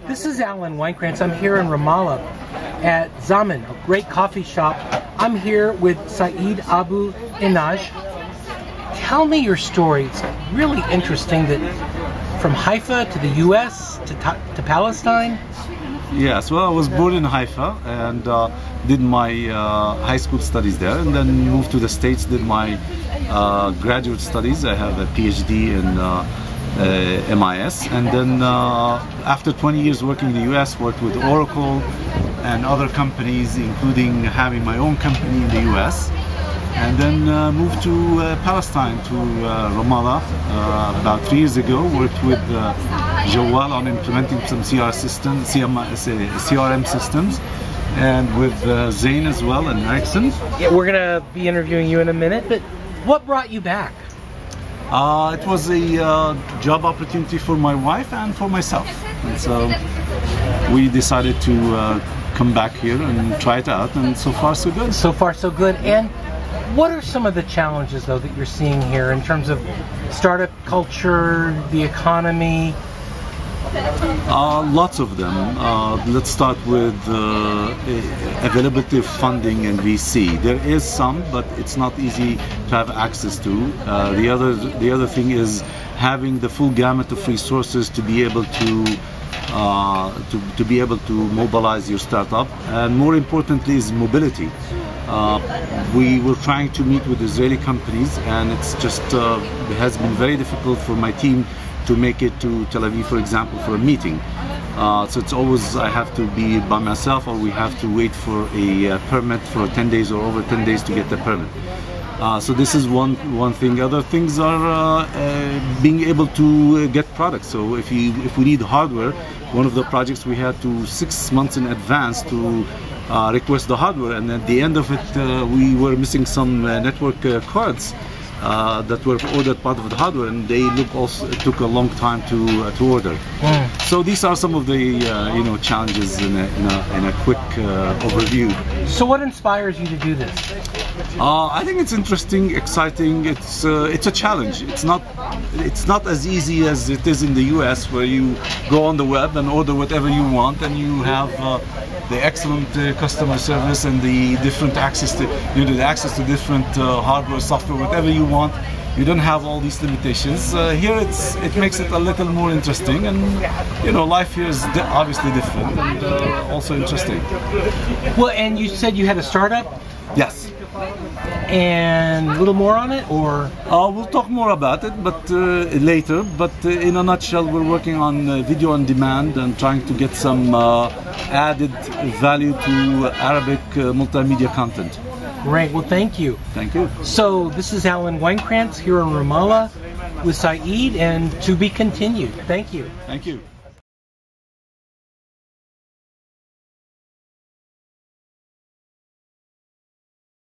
This is Alan Weinkrantz. I'm here in Ramallah at Zaman, a great coffee shop. I'm here with Saeed Abu Alnaj. Tell me your story. It's really interesting that from Haifa to the US to Palestine. Yes, well, I was born in Haifa and did my high school studies there, and then moved to the States, did my graduate studies. I have a PhD in MIS, and then after 20 years working in the US, worked with Oracle and other companies, including having my own company in the US, and then moved to Palestine, to Ramallah about 3 years ago. Worked with Jawal on implementing some CRM systems, and with Zain as well, and Ericsson. Yeah, we're gonna be interviewing you in a minute, but what brought you back? It was a job opportunity for my wife and for myself, and so we decided to come back here and try it out, and so far so good. So far so good. And what are some of the challenges though that you're seeing here in terms of startup culture, the economy? Lots of them. Let's start with availability of funding and VC. There is some, but it's not easy to have access to. The other thing is having the full gamut of resources to be able to mobilize your startup, and more importantly is mobility. We were trying to meet with Israeli companies, and it's just it has been very difficult for my team to make it to Tel Aviv, for example, for a meeting. So it's always I have to be by myself, or we have to wait for a permit for 10 days or over 10 days to get the permit. So this is one thing. Other things are being able to get products. So if we need hardware, one of the projects we had to 6 months in advance to request the hardware, and at the end of it we were missing some network cards that were ordered part of the hardware, and they took a long time to order. So these are some of the challenges in a quick overview. So what inspires you to do this? I think it's interesting, exciting. It's a challenge. It's not as easy as it is in the US, where you go on the web and order whatever you want, and you have the excellent customer service and the different access to different hardware, software, whatever you want. You don't have all these limitations. Here it makes it a little more interesting, and life here is obviously different and also interesting. Well, and you said you had a startup? Yes. And a little more on it, or? We'll talk more about it, but later. But in a nutshell, we're working on video on demand and trying to get some added value to Arabic multimedia content. Great. Well, thank you. Thank you. So this is Alan Weinkrantz here in Ramallah with Saeed, and to be continued. Thank you. Thank you.